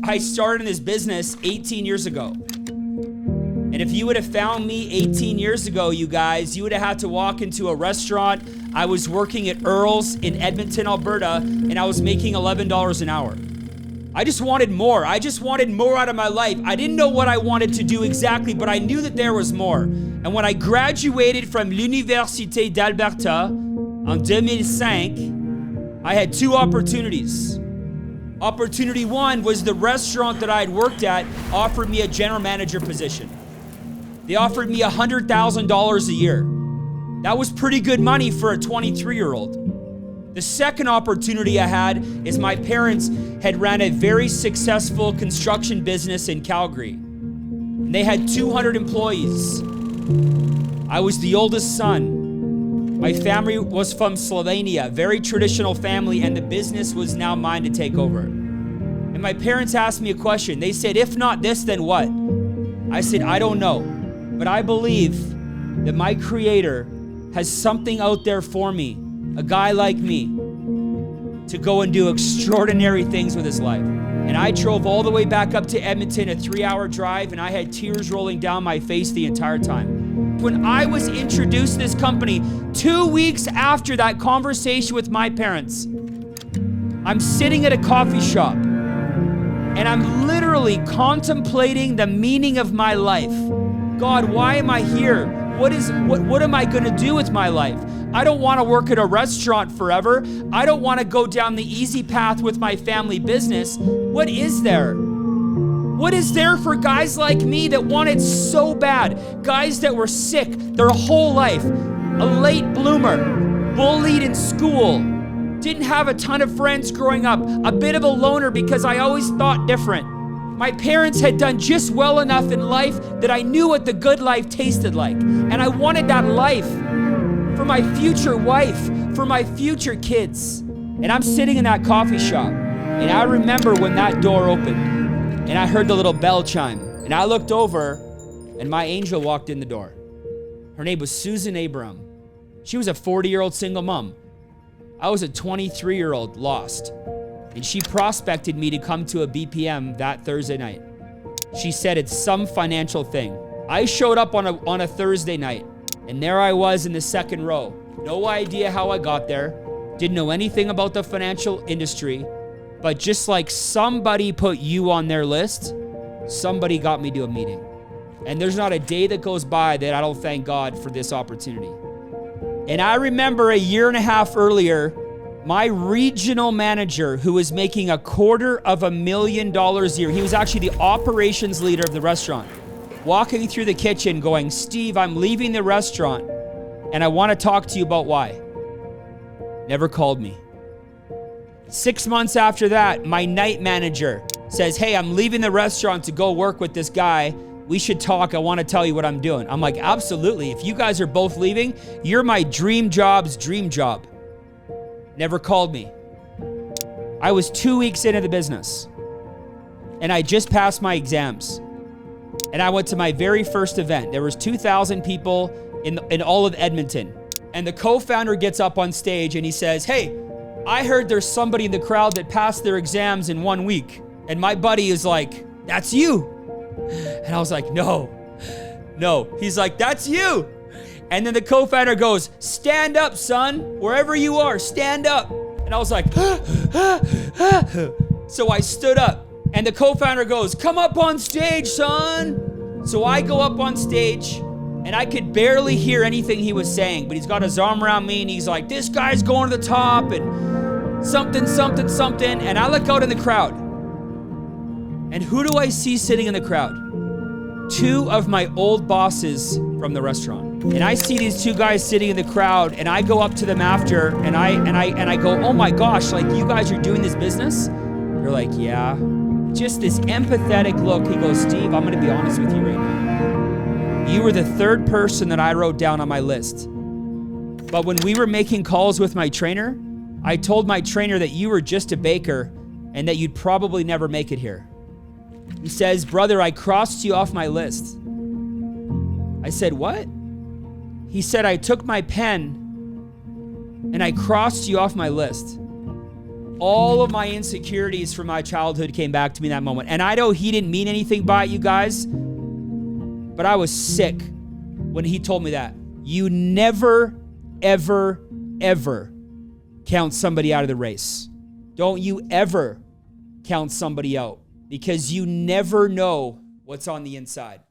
I started in this business 18 years ago. And if you would have found me 18 years ago, you guys, you would have had to walk into a restaurant. I was working at Earls in Edmonton, Alberta, and I was making $11 an hour. I just wanted more. I just wanted more out of my life. I didn't know what I wanted to do exactly, but I knew that there was more. And when I graduated from l'Université d'Alberta in 2005, I had two opportunities. Opportunity one was the restaurant that I had worked at offered me a general manager position. They offered me $100,000 a year. That was pretty good money for a 23-year-old. The second opportunity I had is my parents had ran a very successful construction business in Calgary. And they had 200 employees. I was the oldest son. My family was from Slovenia, very traditional family, and the business was now mine to take over. And my parents asked me a question. They said, if not this, then what? I said, I don't know. But I believe that my Creator has something out there for me, a guy like me, to go and do extraordinary things with his life. And I drove all the way back up to Edmonton, a 3-hour drive, and I had tears rolling down my face the entire time. When I was introduced to this company, 2 weeks after that conversation with my parents, I'm sitting at a coffee shop, and I'm literally contemplating the meaning of my life. God, why am I here? What am I going to do with my life? I don't want to work at a restaurant forever. I don't want to go down the easy path with my family business. What is there? What is there for guys like me that wanted so bad? Guys that were sick their whole life, a late bloomer, bullied in school, didn't have a ton of friends growing up, a bit of a loner because I always thought different. My parents had done just well enough in life that I knew what the good life tasted like. And I wanted that life for my future wife, for my future kids. And I'm sitting in that coffee shop. And I remember when that door opened and I heard the little bell chime. And I looked over and my angel walked in the door. Her name was Susan Abram. She was a 40-year-old single mom. I was a 23-year-old lost. And she prospected me to come to a BPM that Thursday night. She said it's some financial thing. I showed up on a Thursday night, and there I was in the second row. No idea how I got there. Didn't know anything about the financial industry, but just like somebody put you on their list, somebody got me to a meeting. And there's not a day that goes by that I don't thank God for this opportunity. And I remember a year and a half earlier, my regional manager, who was making $250,000 a year, he was actually the operations leader of the restaurant, walking through the kitchen going, Steve, I'm leaving the restaurant and I want to talk to you about why. Never called me. 6 months after that, my night manager says, hey, I'm leaving the restaurant to go work with this guy. We should talk. I want to tell you what I'm doing. I'm like, absolutely. If you guys are both leaving, you're my dream job's dream job. Never called me. I was 2 weeks into the business and I just passed my exams and I went to my very first event. There was 2,000 people in all of Edmonton, and the co-founder gets up on stage and he says, hey, I heard there's somebody in the crowd that passed their exams in 1 week. And my buddy is like, that's you. And I was like, no. He's like, that's you. And then the co-founder goes, stand up, son. Wherever you are, stand up. And I was like, So I stood up. And the co-founder goes, come up on stage, son. So I go up on stage. And I could barely hear anything he was saying. But he's got his arm around me. And he's like, this guy's going to the top. And something. And I look out in the crowd. And who do I see sitting in the crowd? 2 of my old bosses from the restaurant. And I see these 2 guys sitting in the crowd, and I go up to them after, and I go, oh my gosh, like, you guys are doing this business? They're like, yeah. Just this empathetic look. He goes, Steve, I'm gonna be honest with you right now. You were the 3rd person that I wrote down on my list. But when we were making calls with my trainer, I told my trainer that you were just a baker and that you'd probably never make it here. He says, brother, I crossed you off my list. I said, what? He said, I took my pen and I crossed you off my list. all of my insecurities from my childhood came back to me in that moment. And I know he didn't mean anything by it, you guys, but I was sick when he told me that. You never, ever, ever count somebody out of the race. Don't you ever count somebody out, because you never know what's on the inside.